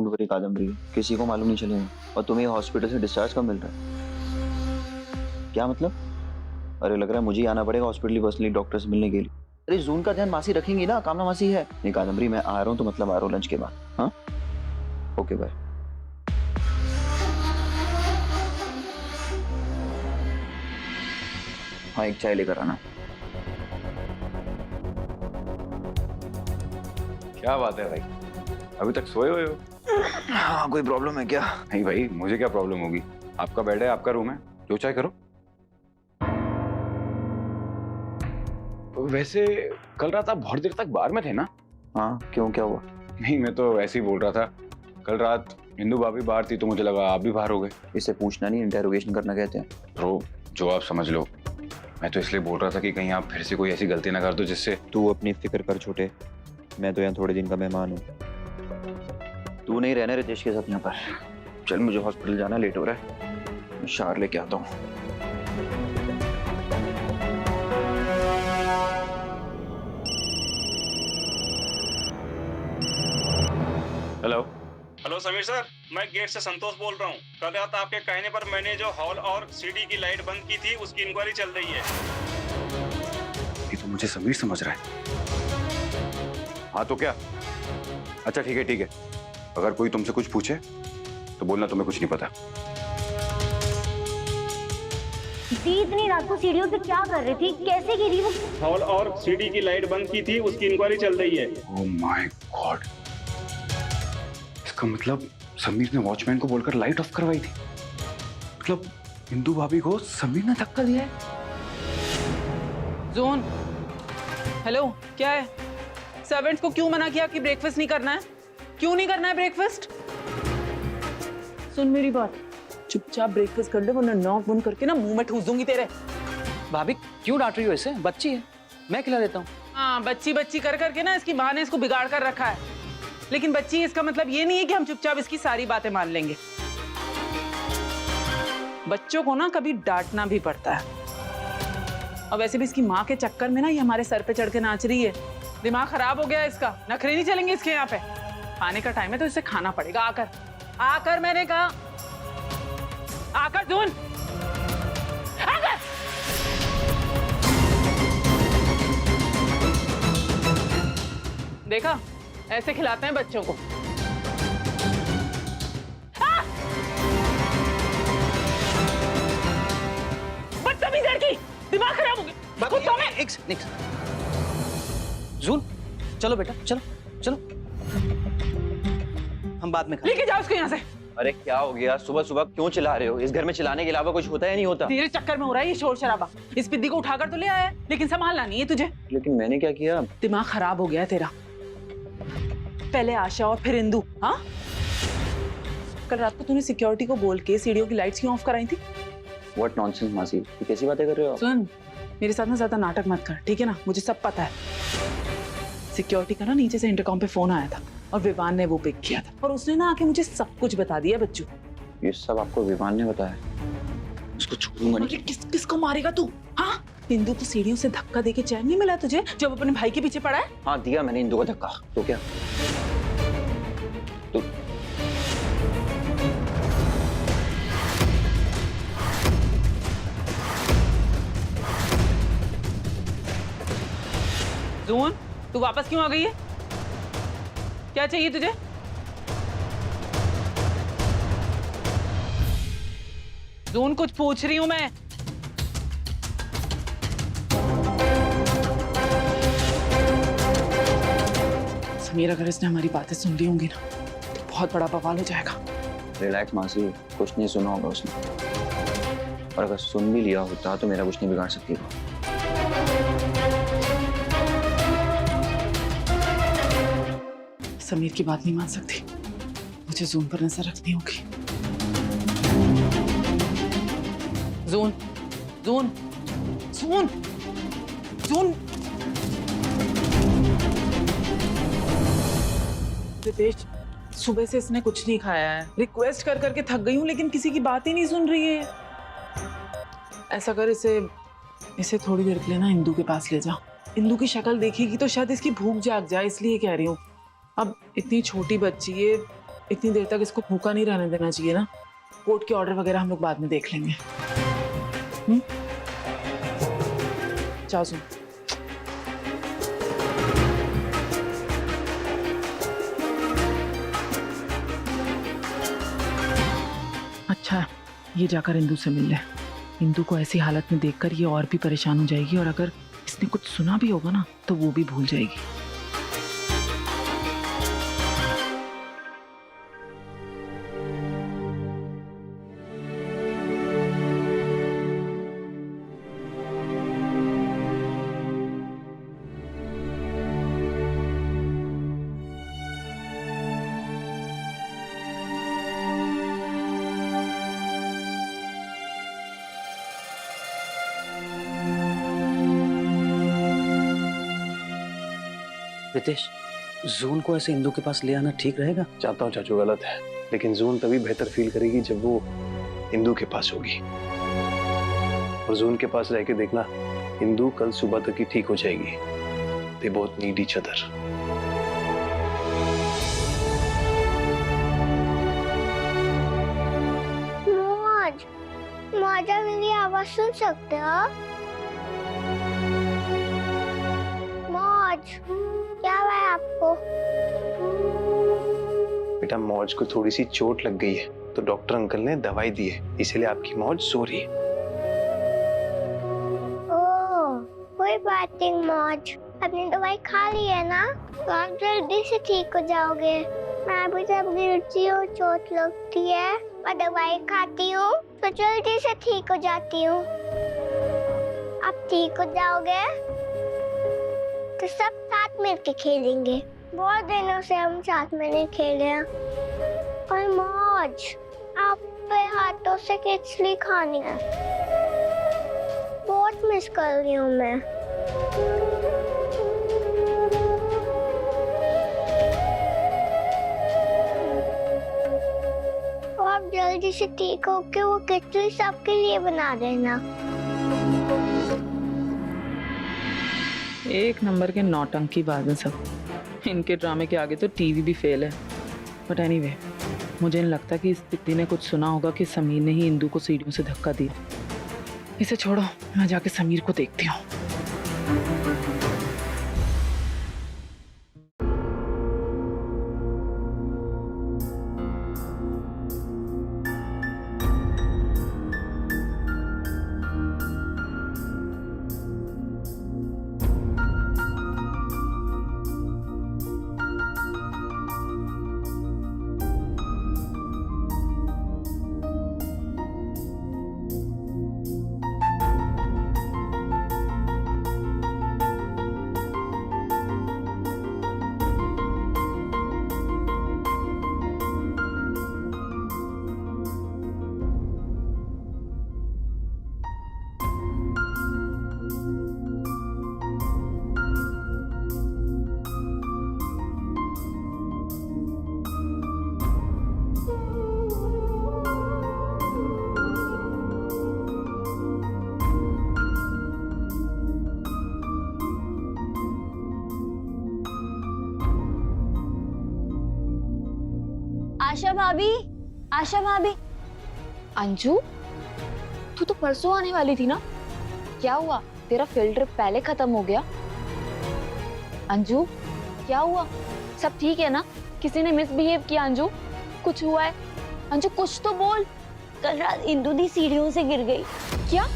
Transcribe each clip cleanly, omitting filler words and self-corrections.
हो रही कादम्बरी, किसी को मालूम नहीं चलेगा। और तुम्हें हॉस्पिटल से डिस्चार्ज कब मिल रहा है? क्या मतलब? अरे लग रहा है मुझे ही आना पड़ेगा हॉस्पिटल पर्सनली डॉक्टर से मिलने के लिए। अरे जून का ध्यान मासी रखेंगी ना, कामना मासी है। नहीं कादम्बरी, मैं आ रहा हूँ तो मतलब आ रहा हूँ लंच के बाद। हाँ ओके बाय। हाँ एक चाय लेकर आना। क्या बात है भाई, अभी तक सोए हुए हो? हाँ कोई प्रॉब्लम है क्या? नहीं भाई, मुझे क्या प्रॉब्लम होगी? आपका बेड है, आपका रूम है, जो चाहे करो। वैसे कल रात आप बहुत देर तक बाहर में थे ना? हाँ क्यों, क्या हुआ? नहीं, मैं तो ऐसे ही बोल रहा था। कल रात इंदु भाभी बाहर थी तो मुझे लगा आप भी बाहर हो गए। इसे पूछना नहीं, इंटेरोगेशन करना कहते हैं। तो जो आप समझ लो। मैं तो इसलिए बोल रहा था कि कहीं आप फिर से कोई ऐसी गलती ना कर दो जिससे। तू अपनी फिक्र कर छोटे, मैं तो यहाँ थोड़े दिन का मेहमान हूँ। तू नहीं रहना रितेश के साथ यहाँ पर। चल मुझे हॉस्पिटल जाना, लेट हो रहा है, मैं शार लेके आता हूँ। हेलो। हेलो समीर सर, मैं गेट से संतोष बोल रहा हूँ। कल रात आपके कहने पर मैंने जो हॉल और सीडी की लाइट बंद की थी उसकी इंक्वायरी चल रही है। ये तो मुझे समीर समझ रहा है। हाँ तो क्या? अच्छा ठीक है ठीक है, अगर कोई तुमसे कुछ पूछे तो बोलना तुम्हें कुछ नहीं पता। दी इतनी रात को सीढ़ियों पे क्या कर रही थी, कैसे गिरी वो? हॉल और सीडी की लाइट बंद की थी उसकी इंक्वायरी चल रही है। ओह माय गॉड, इसका मतलब समीर ने वॉचमैन को बोलकर लाइट ऑफ करवाई थी। मतलब इंदु भाभी को समीर ने धक्का दिया है। जोन, हेलो, क्या है? सर्वेंट्स को क्यों मना किया कि ब्रेकफास्ट नहीं करना है? क्यों नहीं करना है ब्रेकफास्ट? सुन मेरी बात, चुपचाप ब्रेकफास्ट कर ले वरना नाक बंद करके ना मुंह में ठूस दूंगी तेरे। भाभी क्यों डांट रही हो इसे? बच्ची है, मैं खिला देता हूँ। हाँ, बच्ची बच्ची कर करके ना इसकी माँ ने इसको बिगाड़ कर रखा है। लेकिन बच्ची इसका मतलब ये नहीं है कि हम चुपचाप इसकी सारी बातें मान लेंगे। बच्चों को ना कभी डांटना भी पड़ता है। और वैसे भी इसकी माँ के चक्कर में ना ये हमारे सर पे चढ़ के नाच रही है। दिमाग खराब हो गया इसका, नखरे नहीं चलेंगे इसके यहाँ पे। खाने का टाइम है तो इसे खाना पड़ेगा। आकर आकर मैंने कहा, आकर जून, आकर। देखा, ऐसे खिलाते हैं बच्चों को। बदतमीज लड़की, दिमाग खराब हो गया। कुत्तों में। एक जून, चलो बेटा, चलो चलो, हम बाद में खाएंगे। लेके जाओ उसको यहाँ से। अरे क्या हो गया, सुबह सुबह क्यों चिल्ला रहे हो? इस घर में चिल्लाने के अलावा कुछ होता है नहीं होता? तेरे चक्कर में हो रहा है ये शोर शराबा। इस पिद्दी को उठाकर तो ले आया है, लेकिन संभालना नहीं है तुझे। लेकिन मैंने क्या किया? दिमाग खराब हो गया है तेरा। पहले आशा और फिर इंदु। हाँ, कल रात को तूने सिक्योरिटी को बोल के सीढ़ियों की लाइट्स क्यों ऑफ कराई थी? व्हाट नॉनसेंस मासी, ये कैसी बातें कर रहे हो आप? सुन, मेरे साथ ना ज्यादा नाटक मत कर, ठीक है ना? मुझे सब पता है। सिक्योरिटी का ना नीचे से इंटरकॉम पे फोन आया था और विवान ने वो पिक किया था और उसने ना आके मुझे सब कुछ बता दिया। बच्चू, ये सब आपको विवान ने बताया? उसको छोड़ूंगा नहीं। किसको मारेगा तू? हाँ, इंदु को सीढ़ियों से धक्का देके चैन नहीं मिला तुझे जब अपने भाई के पीछे पड़ा है? हाँ दिया मैंने इंदु को धक्का, तो क्या? तो जून, तू वापस क्यों आ गई है? क्या चाहिए तुझे? जून, कुछ पूछ रही हूं मैं। समीर, अगर इसने हमारी बातें सुन ली होंगी ना तो बहुत बड़ा बवाल हो जाएगा। रिलैक्स मासी, कुछ नहीं सुना होगा उसने, और अगर सुन भी लिया होता तो मेरा कुछ नहीं बिगाड़ सकती वो। समीर की बात नहीं मान सकती, मुझे जून पर नजर रखनी होगी। जून, जून, जून, जून। रितेश, सुबह से इसने कुछ नहीं खाया है। रिक्वेस्ट कर करके थक गई हूँ लेकिन किसी की बात ही नहीं सुन रही है। ऐसा कर, इसे थोड़ी देर के लिए ना इंदु के पास ले जा। इंदु की शक्ल देखेगी तो शायद इसकी भूख जाग जाए, इसलिए कह रही हूँ। अब इतनी छोटी बच्ची है, इतनी देर तक इसको भूखा नहीं रहने देना चाहिए ना। कोर्ट के ऑर्डर वगैरह हम लोग बाद में देख लेंगे। जाओ सुन। अच्छा, ये जाकर इंदु से मिल ले। इंदु को ऐसी हालत में देखकर ये और भी परेशान हो जाएगी, और अगर इसने कुछ सुना भी होगा ना तो वो भी भूल जाएगी। रितेश, जून को ऐसे इंदु के पास ले आना ठीक रहेगा? चाहता हूँ चाचू, गलत है, लेकिन जून तभी बेहतर फील करेगी जब वो इंदु के पास होगी। और जून के पास रह के देखना, इंदु कल सुबह तक ही ठीक हो जाएगी। They both need each other. मौज, मौजा मेरी आवाज सुन सकते हो? मौज, क्या हुआ है आपको? बेटा, मौज को थोड़ी सी चोट लग गई है, तो डॉक्टर अंकल ने दवाई दी है, इसीलिए आपकी मौज सो रही है। ओह, कोई बात नहीं मौज, अपनी दवाई खा ली है ना, तो आप जल्दी से ठीक हो जाओगे। मैं भी जब गिरती हूँ चोट लगती है, और दवाई खाती हूँ तो जल्दी से ठीक हो जाती हूँ। आप ठीक हो जाओगे तो सब साथ मिलके खेलेंगे। बहुत दिनों से हम साथ में नहीं खेले हैं। और मौज, आप पे हाथों से खिचड़ी खानी है, बहुत मिस कर रही हूँ मैं। तो आप जल्दी से ठीक होके वो खिचड़ी सबके लिए बना देना। एक नंबर के नौटंकी बाज हैं सब। इनके ड्रामे के आगे तो टीवी भी फेल है। बट एनीवे, मुझे नहीं लगता कि इस दीदी ने कुछ सुना होगा कि समीर ने ही इंदु को सीढ़ियों से धक्का दिया। इसे छोड़ो, मैं जाके समीर को देखती हूँ। आशा भाभी, आशा भाभी। अंजू, तू तो परसों आने वाली थी ना, क्या हुआ? तेरा फील्ड ट्रिप पहले खत्म हो गया। अंजू, क्या हुआ? सब ठीक है ना? किसी ने मिसबिहेव किया? अंजू, कुछ हुआ है? अंजू, कुछ तो बोल। कल रात इंदु दी सीढ़ियों से गिर गई। क्या?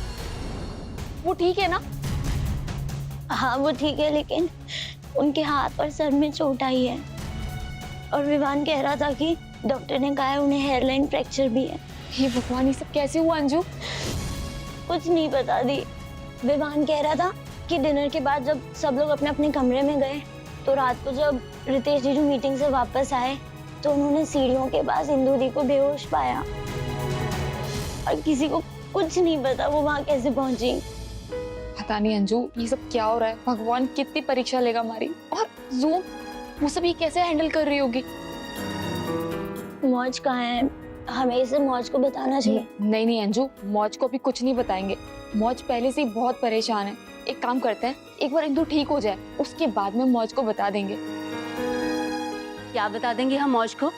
वो ठीक है ना? हाँ वो ठीक है, लेकिन उनके हाथ और सर में चोट आई है, और विवान कह रहा था कि डॉक्टर ने कहा है उन्हें हेयरलाइन फ्रैक्चर भी है। ये भगवान, ये सब कैसे हुआ अंजू? कुछ नहीं पता दी। विवान कह रहा था कि डिनर के बाद जब सब लोग अपने अपने कमरे में गए, तो रात को जब रितेश जीजू मीटिंग से वापस आए तो उन्होंने सीढ़ियों के पास इंदु दी को बेहोश पाया, और किसी को कुछ नहीं पता वो वहां कैसे पहुंची। पता नहीं अंजू, ये सब क्या हो रहा है? भगवान कितनी परीक्षा लेगा हमारी। और जूम, वो सब ये कैसे हैंडल कर रही होगी? मौज कहाँ है? हमें इसे मौज को बताना चाहिए। नहीं नहीं अंजू, मौज को भी कुछ नहीं बताएंगे। मौज पहले से ही बहुत परेशान है। एक काम करते हैं, एक बार इंदु ठीक हो जाए, उसके बाद में मौज को बता देंगे। क्या बता देंगे हम मौज को?